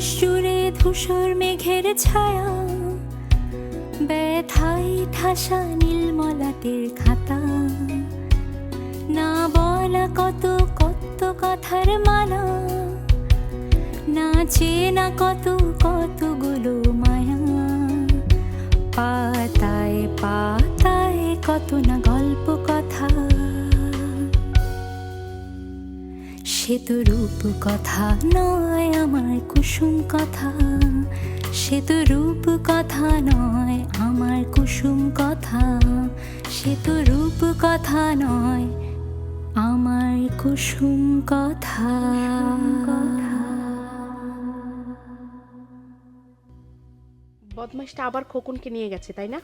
আকাশ জুড়ে ধূসর মেঘের ছায়া, ব্যথায় ঠাসা নীলমলাটের খাতা, না বলা কত কত কথার মালা, না চেনা কত কতগুলো মায়া, পাতায় পাতায় কত না গল্প কথা। সে তো রূপ কথা নয় আমার কুসুম কথা, সে তো রূপ কথা নয় আমার কুসুম কথা, সে তো রূপ কথা নয় আমার কুসুম কথা। বদমাইশটা আবার খোকনকে নিয়ে গেছে, তাই না?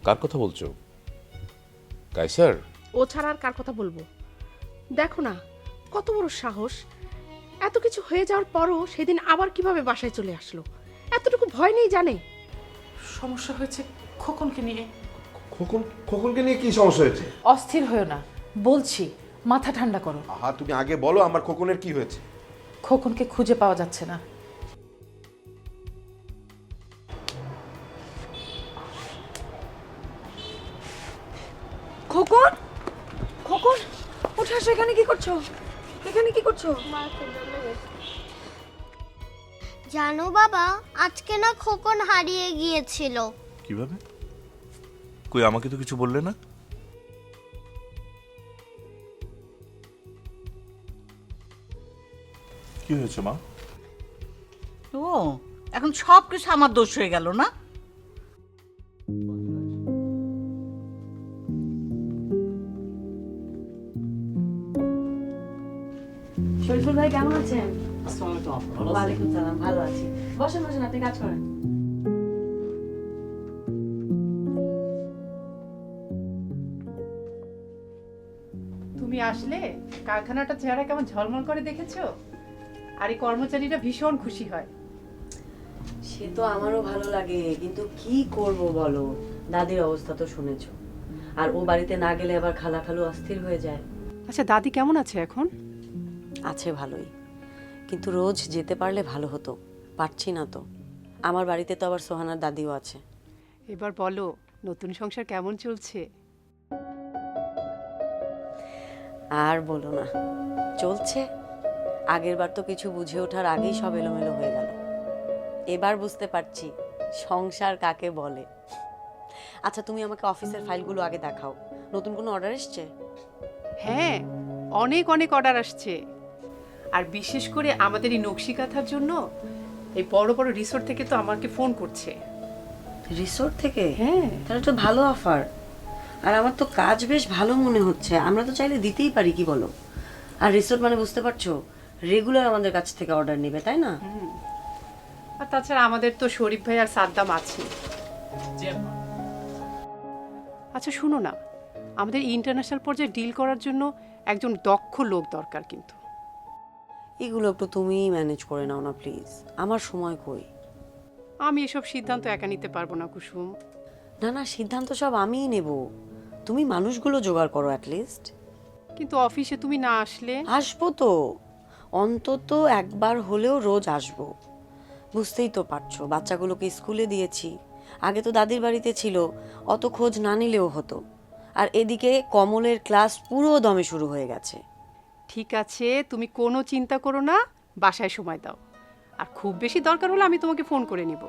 কার কথা বলছো? কায়সার? ও ছাড়া আর কার কথা বলবো? দেখো না কত বড় সাহস, এত কিছু হয়ে যাওয়ার পরও সেদিন আবার কিভাবে বাসায় চলে আসলো। এতটুকু ভয় নেই জানে? সমস্যা হয়েছে খোকনকে নিয়ে। খোকনকে নিয়ে কি সমস্যা হয়েছে? অস্থির হয়েও না, বলছি মাথা ঠান্ডা করো। আহা, তুমি আগে বলো আমার খোকনের কি হয়েছে। খোকনকে খুঁজে পাওয়া যাচ্ছে না। খোকন, খোকন, উঠে আসো। এখানে কি করছো? এখানে কি করছো? জানো বাবা, আজকে না খোকন হারিয়ে গিয়েছিল। কিভাবে? কই, আমাকে তো কিছু বললে না। কি হয়েছে মা? ও এখন সব কিছু আমার দোষ হয়ে গেল না? শরীফুল ভাই কেমন আছেন? ওয়ালাইকুম সালাম, ভালো আছি। বসেন বসেন, আপনি কাজ করেন। তুমি আসলে কারখানাটা চেহারা কেমন ঝলমল করে দেখেছো? আর এই কর্মচারীরা ভীষণ খুশি হয়। সে তো আমারও ভালো লাগে, কিন্তু কি করব বলো, দাদির অবস্থা তো শুনেছো। আর ও বাড়িতে না গেলে আবার খালা খালু অস্থির হয়ে যায়। আচ্ছা, দাদি কেমন আছে এখন? আছে ভালোই, কিন্তু রোজ যেতে পারলে ভালো হতো, পারছি না তো। আমার বাড়িতে তো আবার সোহানার দাদিও আছে। এবার বলো, নতুন সংসার কেমন চলছে? আর বলো না, চলছে। আগের বার তো কিছু বুঝে ওঠার আগেই সব এলোমেলো হয়ে গেল। এবার বুঝতে পারছি সংসার কাকে বলে। আচ্ছা, তুমি আমাকে অফিসের ফাইলগুলো আগে দেখাও। নতুন কোনো অর্ডার এসছে? হ্যাঁ, অনেক অনেক অর্ডার আসছে। আর বিশেষ করে আমাদের এই নকশি কাঁথার জন্য এই বড় বড় রিসোর্ট থেকে তো আমাকে ফোন করছে। রিসোর্ট থেকে? হ্যাঁ। তাহলে তো ভালো অফার। আর আমার তো কাজ বেশ ভালো মনে হচ্ছে, আমরা তো চাইলে দিতেই পারি, কি বলো? আর রিসোর্ট মানে বুঝতে পারছো, রেগুলার আমাদের কাছ থেকে অর্ডার নেবে, তাই না? আর তাছাড়া আমাদের তো শরীফ ভাই আর সাদ্দাম আছে। আচ্ছা শুনো না, আমাদের ইন্টারন্যাশনাল পর্যায়ে ডিল করার জন্য একজন দক্ষ লোক দরকার, কিন্তু এগুলো একটু তুমিই ম্যানেজ করে নাও না প্লিজ, আমার সময় কই। আমি এসব সিদ্ধান্ত একা নিতে পারবো না কুসুম। না না, সিদ্ধান্ত সব আমিই নেব, তুমি মানুষগুলো জোগাড় করো অ্যাটলিস্ট। কিন্তু অফিসে তুমি না আসলে? আসবো তো, অন্তত একবার হলেও রোজ আসবো। বুঝতেই তো পারছো, বাচ্চাগুলোকে স্কুলে দিয়েছি, আগে তো দাদির বাড়িতে ছিল, অত খোঁজ না নিলেও হতো। আর এদিকে কমলের ক্লাস পুরো দমে শুরু হয়ে গেছে। ঠিক আছে, তুমি কোনো চিন্তা করো না, বাসায় সময় দাও। আর খুব বেশি দরকার হলে আমি তোমাকে ফোন করে নিব।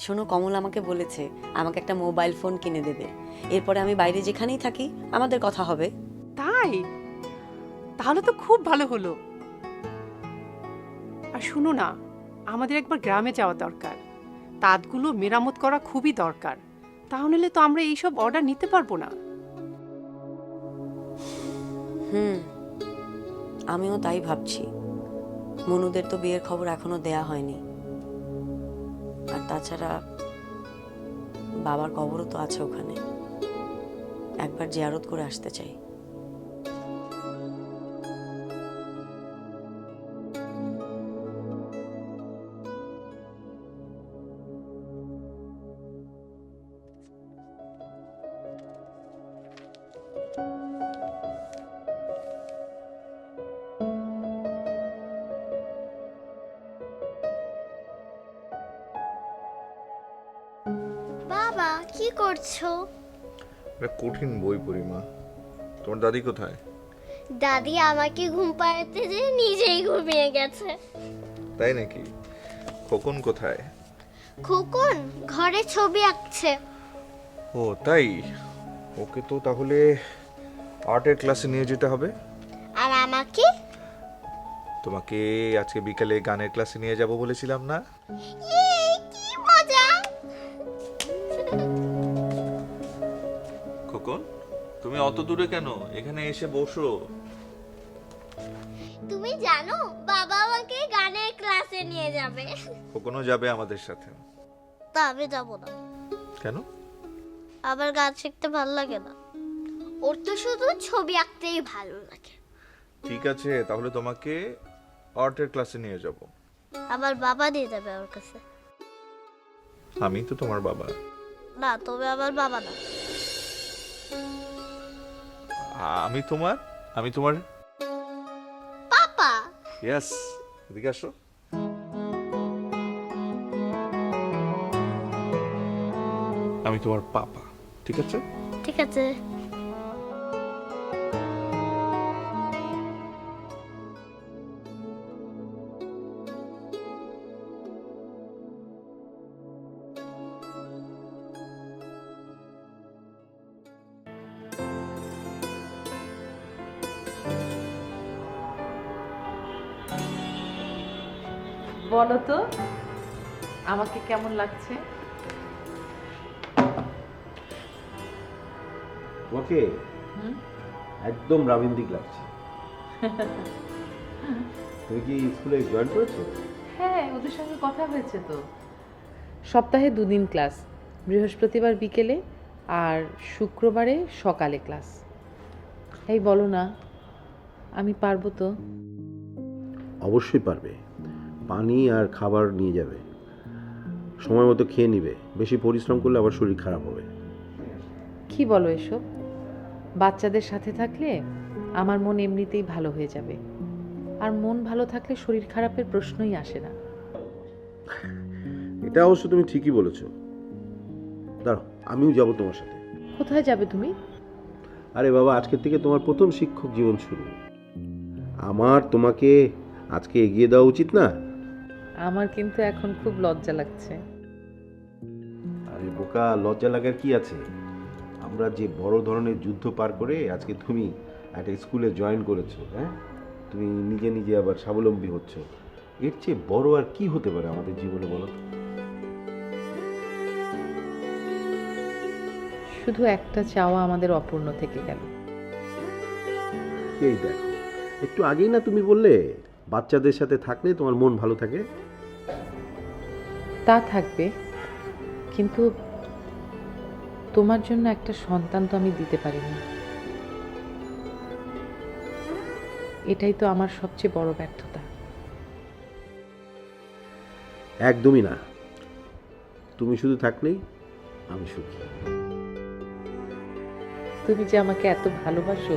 শোনো, কমল আমাকে বলেছে আমাকে একটা মোবাইল ফোন কিনে দেবে, এরপরে আমি বাইরে যেখানেই থাকি আমাদের কথা হবে। তাই? তাহলে তো খুব ভালো হলো। আর শুনো না, আমাদের একবার গ্রামে যাওয়া দরকার, তাঁতগুলো মেরামত করা খুবই দরকার, তাহলে তো আমরা এইসব অর্ডার নিতে পারবো না। আমিও তাই ভাবছি। মনুদের তো বিয়ের খবর এখনো দেয়া হয়নি, আর তাছাড়া বাবার কবরও তো আছে ওখানে, একবার জিয়ারত করে আসতে চাই। করছো? একটা কঠিন বই পড়ি মা। তোমার দাদি কোথায়? দাদি আমাকে ঘুম পাড়াতে যে নিজেই ঘুমিয়ে গেছে। তাই নাকি? খোকন কোথায়? খোকন ঘরে ছবি আঁকছে। ও তাই, ওকে তো তাহলে আর্টের ক্লাসে নিয়ে যেতে হবে। আর আমাকে? তোমাকে আজকে বিকালে গানের ক্লাসে নিয়ে যাব বলেছিলাম না? ইয়ে, কি মজা! খোকন, তুমি অত দূরে কেন? এখানে এসে বসো। তুমি জানো বাবা আমাকে গানের ক্লাসে নিয়ে যাবে। খোকনও যাবে আমাদের সাথে। তা আমি যাবো না। কেন? আমার গান শিখতে ভালো লাগে না। ওর তো শুধু ছবি আঁকতেই ভালো লাগে। ঠিক আছে, তাহলে তোমাকে আর্টের ক্লাসে নিয়ে যাব। আমার বাবা নিয়ে যাবে ওর কাছে। আমি তো তোমার বাবা। না, তুমি আমার বাবা না। আমি তোমার পাপা। ইয়েস, এদিকে আসো। আমি তোমার পাপা, ঠিক আছে? ঠিক আছে। বলো তো আমাকে কেমন লাগছে? তোমাকে একদম রাবিন্দিক লাগছে। তুমি কি স্কুলে জয়েন করেছো? হ্যাঁ, ওদের সঙ্গে কথা হয়েছে তো। সপ্তাহে 2 দিন ক্লাস, বৃহস্পতিবার বিকেলে আর শুক্রবারে সকালে ক্লাস। এই বলো না, আমি পারবো তো? অবশ্যই পারবে। পানি আর খাবার নিয়ে যাবে, সময় মতো খেয়ে নিবে। বেশি পরিশ্রম করলে আবার শরীর খারাপ হবে। কি বলো এসব? বাচ্চাদের সাথে থাকলে আমার মন এমনিতেই ভালো হয়ে যাবে, আর মন ভালো থাকলে শরীর খারাপের প্রশ্নই আসে না। এটা অবশ্য তুমি ঠিকই বলেছো। দাঁড়াও, আমিও যাব তোমার সাথে। কোথায় যাবে তুমি? আরে বাবা, আজকের থেকে তোমার প্রথম শিক্ষক জীবন শুরু। আমার তোমাকে আজকে এগিয়ে দেওয়া উচিত না? আমার কিন্তু এখন খুব লজ্জা লাগছে। আরে বোকা, লজ্জা লাগার কি আছে? আমরা যে বড় ধরনের যুদ্ধ পার করে আজকে তুমি একটা স্কুলে জয়েন করেছো, হ্যাঁ, তুমি নিজে নিজে আবার স্বাবলম্বী হচ্ছ। এর চেয়ে বড় আর কি হতে পারে আমাদের জীবনে, বলো তো? শুধু একটা চাওয়া আমাদের অপূর্ণ থেকে গেল। এই দেখো, একটু আগেই না তুমি বললে বাচ্চাদের সাথে থাকলে তোমার মন ভালো থাকে। তা থাকবে, কিন্তু তোমার জন্য একটা সন্তান তো আমি দিতে পারিনি। এটাই তো আমার সবচেয়ে বড় ব্যর্থতা। একদমই না, তুমি শুধু থাকলেই আমি সুখী। তুমি যে আমাকে এত ভালোবাসো,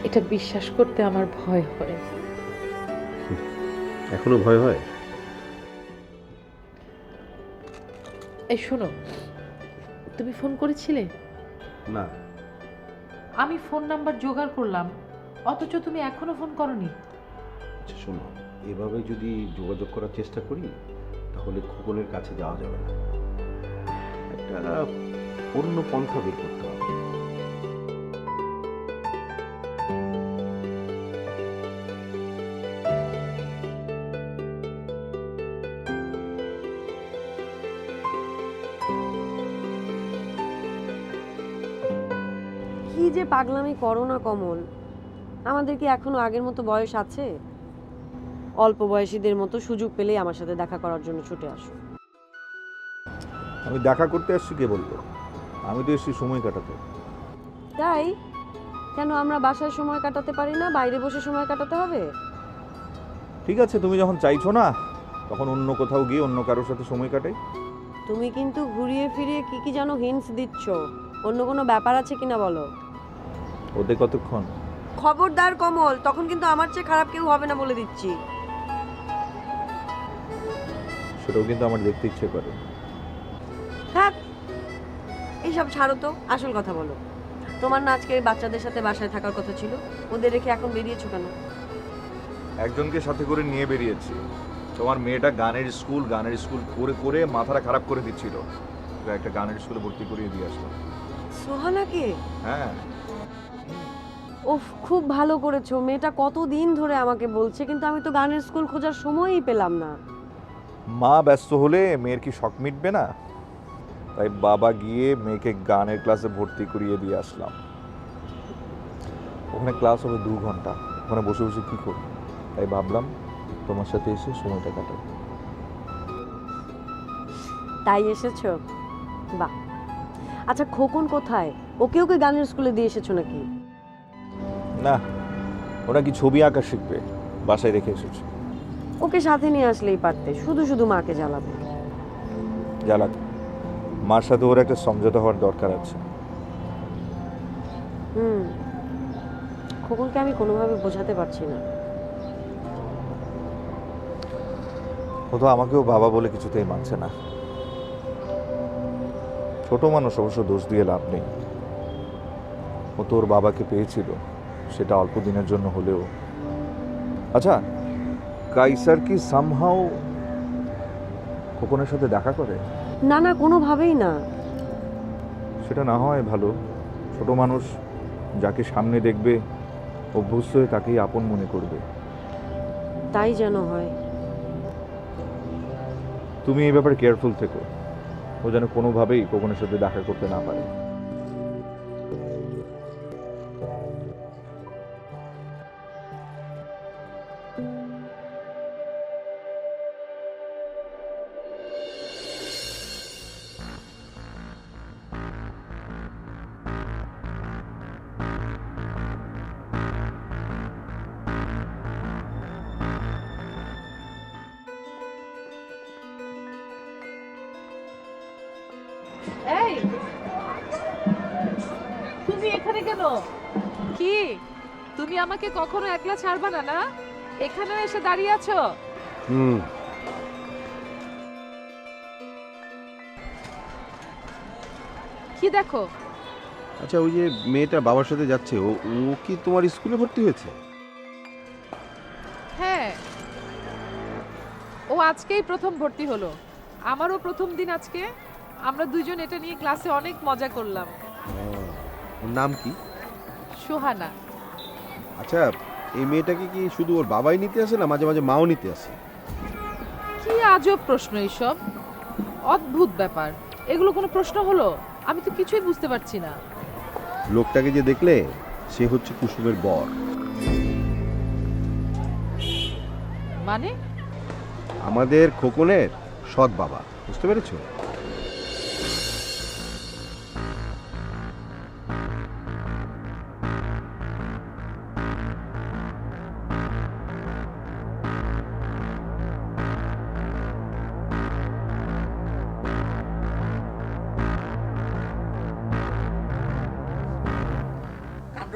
এটা বিশ্বাস করতে আমার ভয় হয়। এখনো ভয় হয়? এই শোনো, তুমি ফোন করেছিলে? না। আমি ফোন নাম্বার জোগাড় করলাম, অথচ তুমি এখনো ফোন করনি। আচ্ছা শোনো, এভাবে যদি যোগাযোগ করার চেষ্টা করি তাহলে খোকনের কাছে যাওয়া যাবে না। একটা অন্য পন্থা বের করতে হবে। কি যে পাগলামি করো না কমল, আমাদের কি এখনো আগের মতো বয়স আছে? অল্প বয়সীদের মতো সুযোগ পেলেই আমার সাথে দেখা করার জন্য ছুটে আসো। আমি দেখা করতে আসছি কে বলবো? আমি তো এসেছি সময় কাটাতে। তাই কেন আমরা বাসায় সময় কাটাতে পারি না? বাইরে বসে সময় কাটাতে হবে? ঠিক আছে, তুমি যখন চাইছো না তখন অন্য কোথাও গিয়ে অন্য কারোর সাথে সময় কাটাই। তুমি কিন্তু ঘুরিয়ে ফিরিয়ে কি কি যেন হিন্টস দিচ্ছ। অন্য কোনো ব্যাপার আছে কিনা বলো। ওতে কতক্ষণ? খবরদার কমল, তখন কিন্তু আমার চেয়ে খারাপ কেউ হবে না বলে দিচ্ছি। সেটাও কিন্তু আমার দেখতে ইচ্ছে করে। হ্যাঁ, এইসব ছাড়ো তো, আসল কথা বলো। তোমার না আজকে বাচ্চাদের সাথে বাসায় থাকার কথা ছিল, ওদের রেখে এখন বেরিয়েছো কেন? একজনকে সাথে করে নিয়ে বেরিয়েছি। তোমার মেয়েটা গানের স্কুল করে করে মাথাটা খারাপ করে দিচ্ছিল, ওকে একটা গানের স্কুলে ভর্তি করিয়ে দিয়ে আসলাম। সোহানাকে? হ্যাঁ, ওফ, খুব ভালো করেছো। মেয়েটা কতদিন ধরে আমাকে বলছে, কিন্তু আমি তো গানের স্কুল খোঁজার সময়ই পেলাম না। মা ব্যস্ত হলে মেয়ের কি শখ মিটবে না? তাই বাবা গিয়ে মেয়েকে গানের ক্লাসে ভর্তি করিয়ে দিয়ে আসলাম। ওখানে ক্লাস হবে 2 ঘন্টা, ওখানে বসে বসে কি করব, তাই ভাবলাম তোমার সাথে এসে সময়টা কাটাবো। তাই এসেছো? বাহ। আচ্ছা, খোকন কোথায়? ওকেও কি গানের স্কুলে দিয়ে এসেছো নাকি? না, ওরা কি ছবি আঁকা শিখবে, বাসায় রেখে এসেছে। ওকে সাথে নিয়ে আসলেই পারতে, শুধু শুধু মাকে জ্বালাবে। জ্বালাক, মার সাথে ওর একটা সমঝোতা হওয়ার দরকার আছে। খোকনকে আমি কোনোভাবে বোঝাতে পারছি না। ও তো আমাকেও বাবা বলে কিছুতেই মানছে না। ছোট মানুষ, অবশ্য দোষ দিয়ে লাভ নেই। ও তো ওর বাবাকে পেয়েছিল, সেটা অল্প দিনের জন্য হলেও। আচ্ছা, কাইসার কি সামহাও খোকনের সাথে দেখা করে? না না, কোনোভাবেই না। সেটা না হয় ভালো। ছোট মানুষ যাকে সামনে দেখবে অভ্যস্ত হয়ে তাকেই আপন মনে করবে। তাই যেন হয়। তুমি এই ব্যাপারে কেয়ারফুল থেকো, ও যেন কোনোভাবেই খোকনের সাথে দেখা করতে না পারে। এই, তুমি এখানে কেন? কি তুমি আমাকে কখনো একলা ছাড়বা না? না, এখানেও এসে দাঁড়িয়ে আছো? কি দেখো? আচ্ছা, ওই যে মেয়েটা বাবার সাথে যাচ্ছে, ও ও কি তোমার স্কুলে ভর্তি হয়েছে? হ্যাঁ, ও আজকেই প্রথম ভর্তি হলো। আমারও প্রথম দিন আজকে। আমরা দুইজন এটা নিয়ে ক্লাসে অনেক মজা করলাম। ওর নাম কি? সোহানা। আচ্ছা, এই মেয়েটাকে কি শুধু ওর বাবাই নিতে আসে, না মাঝে মাঝে মাও নিতে আসে? কি আজব প্রশ্ন এইসব, অদ্ভুত ব্যাপার। এগুলো কোনো প্রশ্ন হলো? আমি তো কিছুই বুঝতে পারছি না। লোকটাকে যে দেখলে, সে হচ্ছে কুসুমের বর। মানে? আমাদের খোকনের সৎ বাবা, বুঝতে পেরেছো?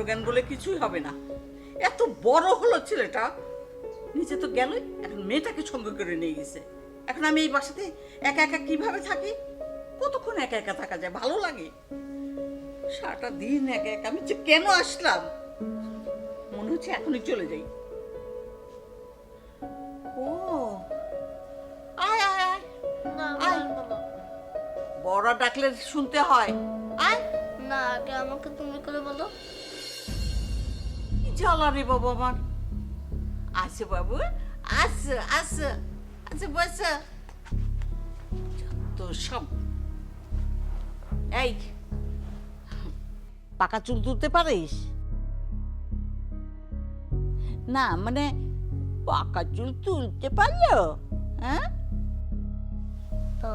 কাণ্ডজ্ঞান বলে কিছুই হবে না। এত বড় হলো ছেলেটা, নিচে তো গেলই, এখন মেয়েটাকে সঙ্গে করে নিয়ে গেছে। এখন আমি এই বাসাতে একা একা কিভাবে থাকি? কতক্ষণ একা একা থাকা যায়? ভালো লাগে? সারাটা দিন একা একা। আমি যে কেন আসলাম, মনে হচ্ছে এখনই চলে যাই। ও, আয় আয় আয়, না আয়। বলবো না। বড় ডাকলে শুনতে হয়। আয়। না, আগে আমাকে তুমি করে বলো। কি জ্বালা রে বাবা আমার। আসো বাবু, আসো আসো, আচ্ছা বসো। তো সব এই পাকা চুল তুলতে পারিস? না মানে পাকা চুল তুলতে পারলো? হ্যাঁ, তো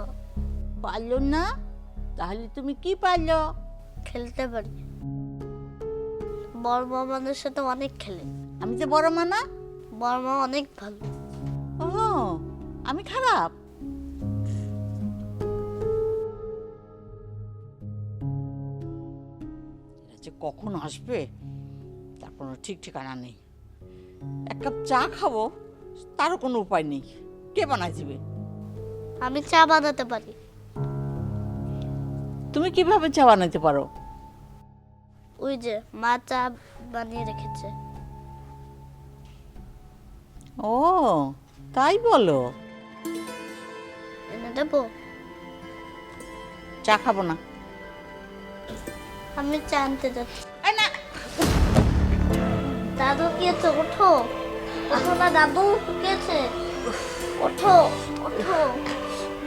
পারলো না? তাহলে তুমি কি পারলো? খেলতে পারি। বড় মামাদের সাথে অনেক খেলে। আমি যে বড় মা না? বড় মা অনেক ভালো। ও, আমি খারাপ? কখন আসবে তার কোনো ঠিক ঠিকানা নেই। এক কাপ চা খাবো, তারও কোনো উপায় নেই। কে বানায় দিবে? আমি চা বানাতে পারি। তুমি কিভাবে চা বানাতে পারো? ওই যে মা চা বানিয়ে রেখেছে। ও তাই বলো? এনে দেবো? চা খাবো না। আমি চা আনতে যাচ্ছি। এই না, দাদু গিয়েছে, ওঠো ওঠো না, দাদু গিয়েছে, ওঠো ওঠো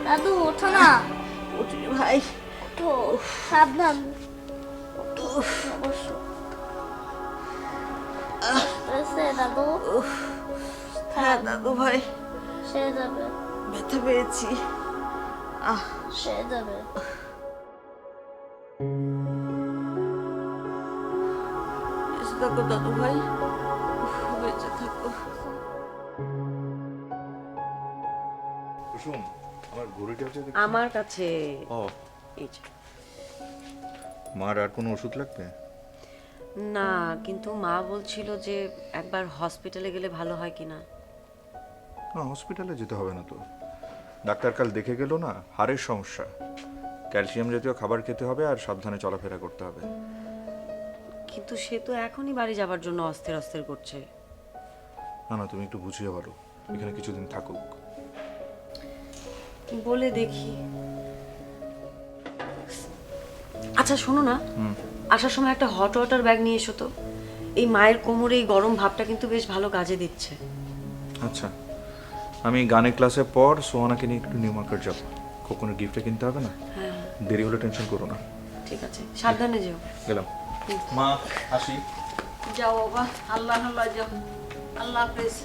দাদু, ওঠো না, উঠি ভাই। ওঠো, সাবধান, ওঠো, বসো। এসে দাদু, হ্যাঁ দাদু ভাই, সেরে যাবে, ব্যথা পেয়েছি। সেরে যাবে। বেঁচে থাকো দাদু ভাই, বেঁচে থাকো। কুসুম, আমার ঘড়িটা হচ্ছে আমার কাছে ও এই যে। মার আর কোনো ওষুধ লাগবে? না, কিন্তু মা বলছিল যে একবার হসপিটালে গেলে ভালো হয় কিনা। না, হসপিটালে যেতে হবে না তো। ডাক্তার কাল দেখে গেল না, হাড়ের সমস্যা। ক্যালসিয়াম জাতীয় খাবার খেতে হবে আর সাবধানে চলাফেরা করতে হবে। কিন্তু সে তো এখনই বাড়ি যাবার জন্য অস্থির অস্থির করছে। না না, তুমি একটু বুঝিয়ে বলো, এখানে কিছুদিন থাকুক। বলে দেখি। আচ্ছা শোনো না, আসার সময় একটা হট ওয়াটার ব্যাগ নিয়ে এসো তো। এই মায়ের কোমরে এই গরম ভাবটা কিন্তু বেশ ভালো কাজে দিচ্ছে। আচ্ছা, আমি গানের ক্লাসের পর সোহানাকে নিয়ে একটু নিউ মার্কেট যাবো। খোকনের গিফটটা কিনতে হবে না? হ্যাঁ দেরি হলে টেনশন করো না। ঠিক আছে, সাবধানে যেও। গেলাম মা, আসি। যাও বাবা, আল্লাহ আল্লাহ, যাও, আল্লাহ হাফেজ।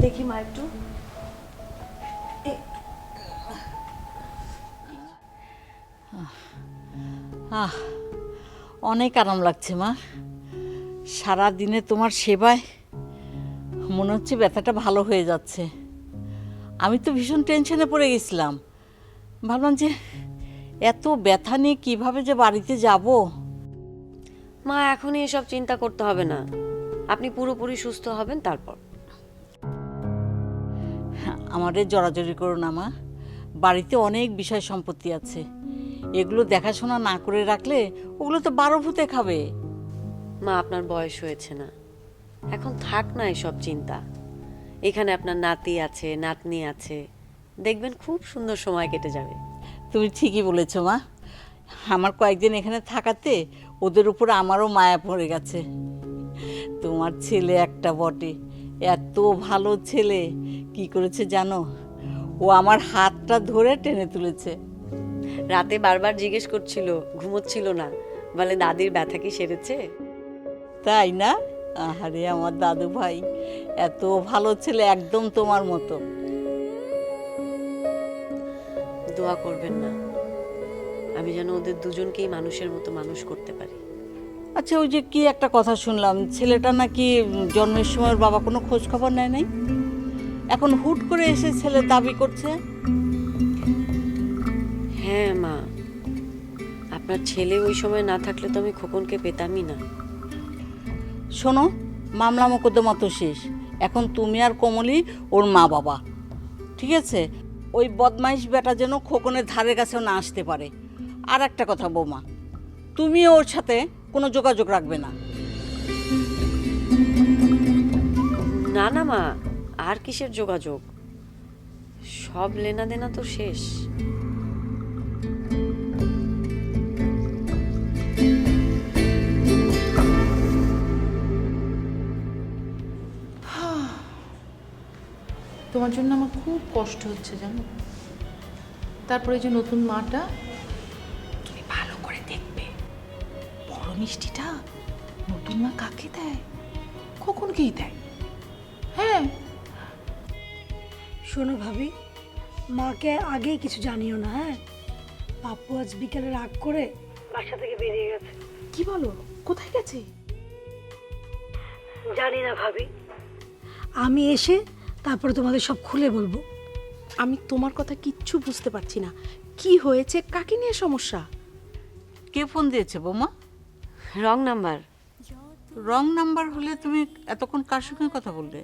দেখি মা একটু। অনেক আরাম লাগছে মা। সারা দিনে তোমার সেবায় মনে হচ্ছে ব্যথাটা ভালো হয়ে যাচ্ছে। আমি তো ভীষণ টেনশনে পড়ে গেছিলাম, ভাবলাম যে এত ব্যথা নিয়ে কিভাবে যে বাড়িতে যাব। মা এখনই এসব চিন্তা করতে হবে না, আপনি পুরোপুরি সুস্থ হবেন তারপর। আমাদের জড়াজড়ি করো না মা, বাড়িতে অনেক বিষয় সম্পত্তি আছে, এগুলো দেখাশোনা না করে রাখলে ওগুলো তো 12 ভূতে খাবে। মা আপনার বয়স হয়েছে না, এখন থাক না এসব চিন্তা। এখানে আপনার নাতি আছে, নাতনি আছে, দেখবেন খুব সুন্দর সময় কেটে যাবে। তুমি ঠিকই বলেছো মা, আমার কয়েকদিন এখানে থাকাতে ওদের উপর আমারও মায়া পড়ে গেছে। তোমার ছেলে একটা বটে, এত ভালো ছেলে। কি করেছে জানো, ও আমার হাতটা ধরে টেনে তুলেছে। রাতে বারবার জিজ্ঞেস করছিল, ঘুমোচ্ছিল না, বলে দাদির ব্যথা কি সেরেছে? তাই না? আহারে আমার দাদু ভাই, এত ভালো ছেলে, একদম তোমার মতো। দোয়া করবেন না, আমি যেন ওদের দুজনকেই মানুষের মতো মানুষ করতে পারি। আচ্ছা, ওই যে কি একটা কথা শুনলাম, ছেলেটা নাকি জন্মের সময় ওর বাবা কোনো খোঁজ খবর নেয় নাই, এখন হুট করে এসে ছেলে দাবি করছে। হ্যাঁ মা, আপনার ছেলে ওই সময় না থাকলে তো আমি খোকনকে পেতামই না। শোনো, মামলা মোকদ্দমা তো শেষ, এখন তুমি আর কমলি ওর মা বাবা, ঠিক আছে? ওই বদমাইশ বেটা যেন খোকনের ধারে কাছেও না আসতে পারে। আর একটা কথা বৌমা, তুমি ওর সাথে কোনো যোগাযোগ রাখবে না। না না মা, আর কিসের যোগাযোগ, সব লেনা দেনা তো শেষ। তোমার জন্য আমার খুব কষ্ট হচ্ছে জানো। তারপরে যে নতুন মাটা, তুমি ভালো করে দেখবে, বড় মিষ্টিটা নতুন মা কাকে দেয়? খোকনকেই দেয়। হ্যাঁ, শোনো ভাবি, মাকে আগেই কিছু জানিও না। হ্যাঁ, পাপ্পু আজ বিকেলে রাগ করে বাসা থেকে বেরিয়ে গেছে। কি বলো, কোথায় গেছে? জানি না ভাবি, আমি এসে তারপরে তোমাদের সব খুলে বলবো। আমি তোমার কথা কিচ্ছু বুঝতে পারছি না। কি হয়েছে, কাকে নিয়ে সমস্যা? কে ফোন দিয়েছে বৌমা? Wrong number. রং নাম্বার হলে তুমি এতক্ষণ কার সঙ্গে কথা বললে?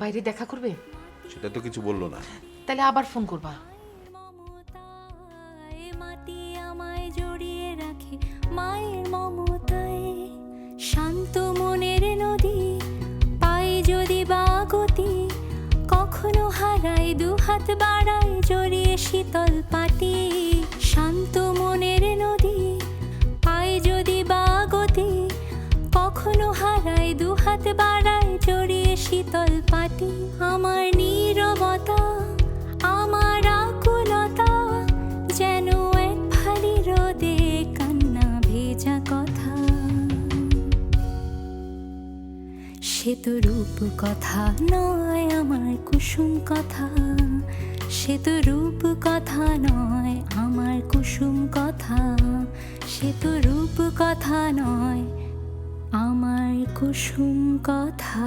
বাইরে দেখা করবে? সেটা তো কিছু বললো না। তাহলে আবার ফোন করবা। মাটি আমায় জড়িয়ে রাখে মায়ের মমতায়, শান্ত মনের নদী পাই যদি বা গতি, কখনো হারাই দুহাত বাড়ায় জড়িয়ে শীতল পাটি। শান্ত মনের নদী পাই যদি বা গতি, কখনো হারাই দুহাত বাড়ায় জড়িয়ে শীতল পাটি। আমার নীরবতা, আমার আকুলতা, যেন এক ভারী রোদে কান্না ভেজা কথা। সে তো রূপ কথা নয় আমার কুসুম কথা, সে তো রূপ কথা নয় আমার কুসুম কথা, সে তো রূপ কথা নয় আমার কুসুম কথা।